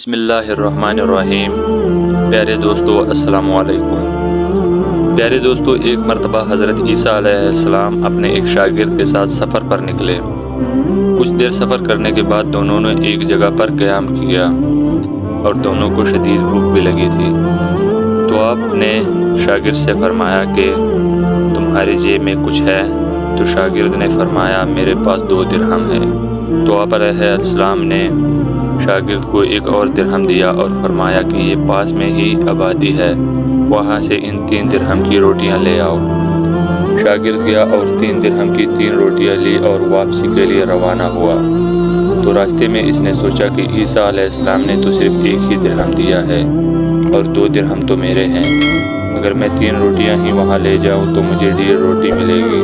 بسم اللہ الرحمن الرحیم۔ پیارے دوستو السلام علیکم۔ پیارے دوستو، ایک مرتبہ حضرت عیسیٰ علیہ السلام اپنے ایک شاگرد کے ساتھ سفر پر نکلے۔ کچھ دیر سفر کرنے کے بعد دونوں نے ایک جگہ پر قیام کیا اور دونوں کو شدید بھوک بھی لگی تھی۔ تو آپ نے شاگرد سے فرمایا کہ تمہاری جیب میں کچھ ہے؟ تو شاگرد نے فرمایا میرے پاس 2 درہم ہے۔ تو آپ علیہ السلام نے شاگرد کو ایک اور درہم دیا اور فرمایا کہ یہ پاس میں ہی آبادی ہے، وہاں سے ان 3 درہم کی روٹیاں لے آؤ۔ شاگرد گیا اور 3 درہم کی 3 روٹیاں لی اور واپسی کے لیے روانہ ہوا۔ تو راستے میں اس نے سوچا کہ عیسیٰ علیہ السلام نے تو صرف 1 ہی درہم دیا ہے اور 2 درہم تو میرے ہیں۔ اگر میں 3 روٹیاں ہی وہاں لے جاؤں تو مجھے 1.5 روٹی ملے گی۔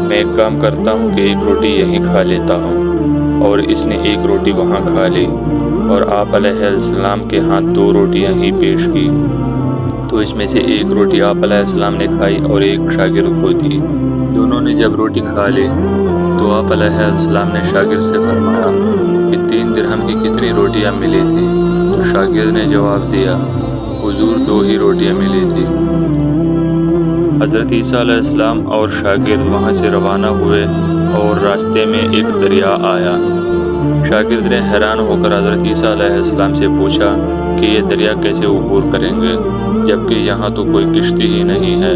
میں ایک کام کرتا ہوں کہ 1 روٹی یہیں کھا لیتا ہوں۔ اور اس نے 1 روٹی وہاں کھا لی اور آپ علیہ السلام کے ہاتھ 2 روٹیاں ہی پیش کی۔ تو اس میں سے 1 روٹی آپ علیہ السلام نے کھائی اور 1 شاگرد کو دی۔ دونوں نے جب روٹی کھا لی تو آپ علیہ السلام نے شاگرد سے فرمایا کہ 3 درہم کی کتنی روٹیاں ملی تھیں؟ تو شاگرد نے جواب دیا حضور 2 ہی روٹیاں ملی تھی۔ حضرت عیسیٰ علیہ السلام اور شاگرد وہاں سے روانہ ہوئے اور راستے میں ایک دریا آیا۔ شاگرد نے حیران ہو کر حضرت عیسیٰ علیہ السلام سے پوچھا کہ یہ دریا کیسے عبور کریں گے جبکہ یہاں تو کوئی کشتی ہی نہیں ہے۔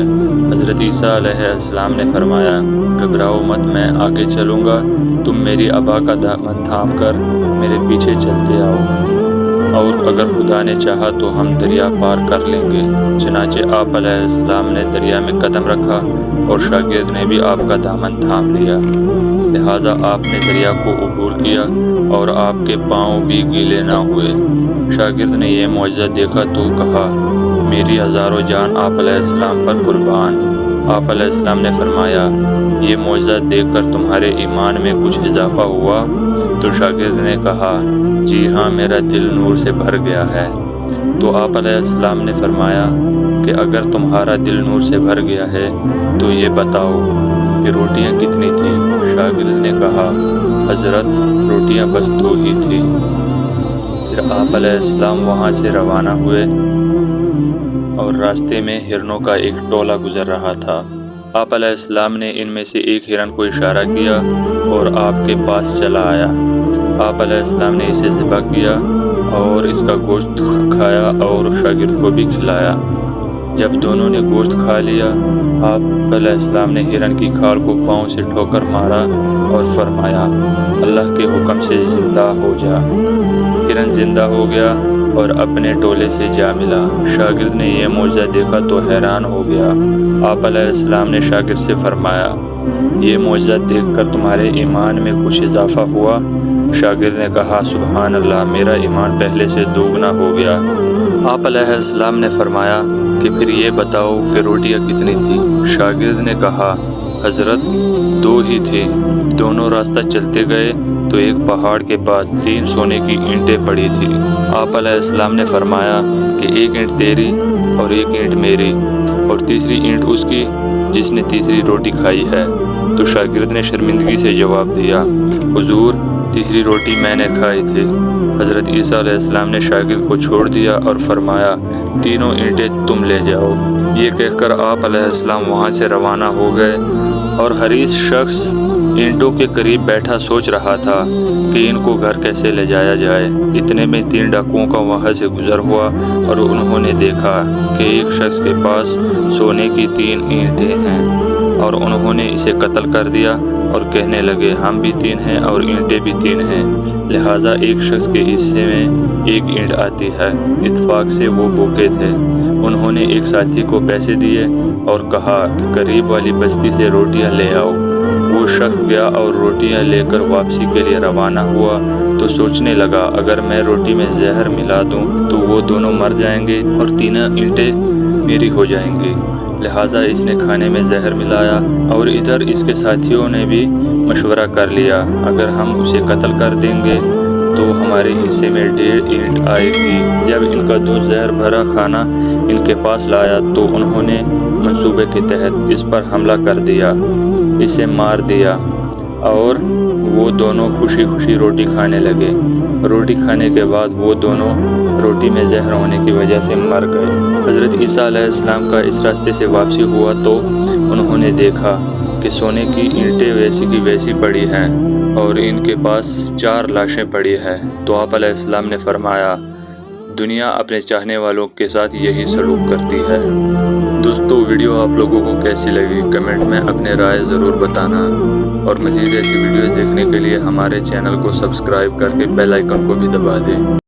حضرت عیسیٰ علیہ السلام نے فرمایا گھبراؤ مت، میں آگے چلوں گا، تم میری ابا کا دامن تھام کر میرے پیچھے چلتے آؤ، اور اگر خدا نے چاہا تو ہم دریا پار کر لیں گے۔ چنانچہ آپ علیہ السلام نے دریا میں قدم رکھا اور شاگرد نے بھی آپ کا دامن تھام لیا، لہٰذا آپ نے دریا کو عبور کیا اور آپ کے پاؤں بھی گیلے نہ ہوئے۔ شاگرد نے یہ معجزہ دیکھا تو کہا میری ہزاروں جان آپ علیہ السلام پر قربان۔ آپ علیہ السلام نے فرمایا یہ معجزہ دیکھ کر تمہارے ایمان میں کچھ اضافہ ہوا؟ تو شاگرد نے کہا جی ہاں، میرا دل نور سے بھر گیا ہے۔ تو آپ علیہ السلام نے فرمایا کہ اگر تمہارا دل نور سے بھر گیا ہے تو یہ بتاؤ کہ روٹیاں کتنی تھیں؟ شاگرد نے کہا حضرت روٹیاں بس 2 ہی تھیں۔ پھر آپ علیہ السلام وہاں سے روانہ ہوئے اور راستے میں ہرنوں کا ایک ٹولہ گزر رہا تھا۔ آپ علیہ السلام نے ان میں سے ایک ہرن کو اشارہ کیا اور آپ کے پاس چلا آیا۔ آپ علیہ السلام نے اسے ذبح کیا اور اس کا گوشت کھایا اور شاگرد کو بھی کھلایا۔ جب دونوں نے گوشت کھا لیا، آپ علیہ السلام نے ہرن کی کھال کو پاؤں سے ٹھوکر مارا اور فرمایا اللہ کے حکم سے زندہ ہو جا۔ ہرن زندہ ہو گیا اور اپنے ٹولے سے جا ملا۔ شاگرد نے یہ معجزہ دیکھا تو حیران ہو گیا۔ آپ علیہ السلام نے شاگرد سے فرمایا یہ معجزہ دیکھ کر تمہارے ایمان میں کچھ اضافہ ہوا؟ شاگرد نے کہا سبحان اللہ، میرا ایمان پہلے سے 2 گنا ہو گیا۔ آپ علیہ السلام نے فرمایا کہ پھر یہ بتاؤ کہ روٹیاں کتنی تھیں؟ شاگرد نے کہا حضرت 2 ہی تھیں۔ دونوں راستہ چلتے گئے تو ایک پہاڑ کے پاس 3 سونے کی اینٹیں پڑی تھیں۔ آپ علیہ السلام نے فرمایا کہ 1 اینٹ تیری اور 1 اینٹ میری اور تیسری اینٹ اس کی جس نے تیسری روٹی کھائی ہے۔ تو شاگرد نے شرمندگی سے جواب دیا حضور تیسری روٹی میں نے کھائی تھی۔ حضرت عیسیٰ علیہ السلام نے شاگرد کو چھوڑ دیا اور فرمایا 3 اینٹیں تم لے جاؤ۔ یہ کہہ کر آپ علیہ السلام وہاں سے روانہ ہو گئے اور حریص شخص اینٹوں کے قریب بیٹھا سوچ رہا تھا کہ ان کو گھر کیسے لے جایا جائے۔ اتنے میں 3 ڈاکوؤں کا وہاں سے گزر ہوا اور انہوں نے دیکھا کہ ایک شخص کے پاس سونے کی 3 اینٹیں ہیں اور انہوں نے اسے قتل کر دیا اور کہنے لگے ہم بھی 3 ہیں اور اینٹیں بھی 3 ہیں، لہٰذا ایک شخص کے حصے میں 1 اینٹ آتی ہے۔ اتفاق سے وہ بھوکے تھے۔ انہوں نے ایک ساتھی کو پیسے دیے اور کہا کہ قریب والی بستی سے روٹیاں لے آؤ۔ وہ شخص گیا اور روٹیاں لے کر واپسی کے لیے روانہ ہوا تو سوچنے لگا اگر میں روٹی میں زہر ملا دوں تو وہ دونوں مر جائیں گے اور 3 اینٹیں میری ہو جائیں گی، لہٰذا اس نے کھانے میں زہر ملایا۔ اور ادھر اس کے ساتھیوں نے بھی مشورہ کر لیا اگر ہم اسے قتل کر دیں گے تو ہمارے حصے میں 1.5 اینٹ آئے گی۔ جب ان کا دوست زہر بھرا کھانا ان کے پاس لایا تو انہوں نے منصوبے کے تحت اس پر حملہ کر دیا، اسے مار دیا۔ اور وہ دونوں خوشی خوشی روٹی کھانے لگے۔ روٹی کھانے کے بعد وہ دونوں روٹی میں زہر ہونے کی وجہ سے مر گئے۔ حضرت عیسیٰ علیہ السلام کا اس راستے سے واپسی ہوا تو انہوں نے دیکھا کہ سونے کی اینٹیں ویسی کی ویسی پڑی ہیں اور ان کے پاس 4 لاشیں پڑی ہیں۔ تو آپ علیہ السلام نے فرمایا، دنیا اپنے چاہنے والوں کے ساتھ یہی سلوک کرتی ہے۔ دوستو، ویڈیو آپ لوگوں کو کیسی لگی کمنٹ میں اپنے رائے ضرور بتانا، اور مزید ایسی ویڈیوز دیکھنے کے لیے ہمارے چینل کو سبسکرائب کر کے بیل آئیکن کو بھی دبا دیں۔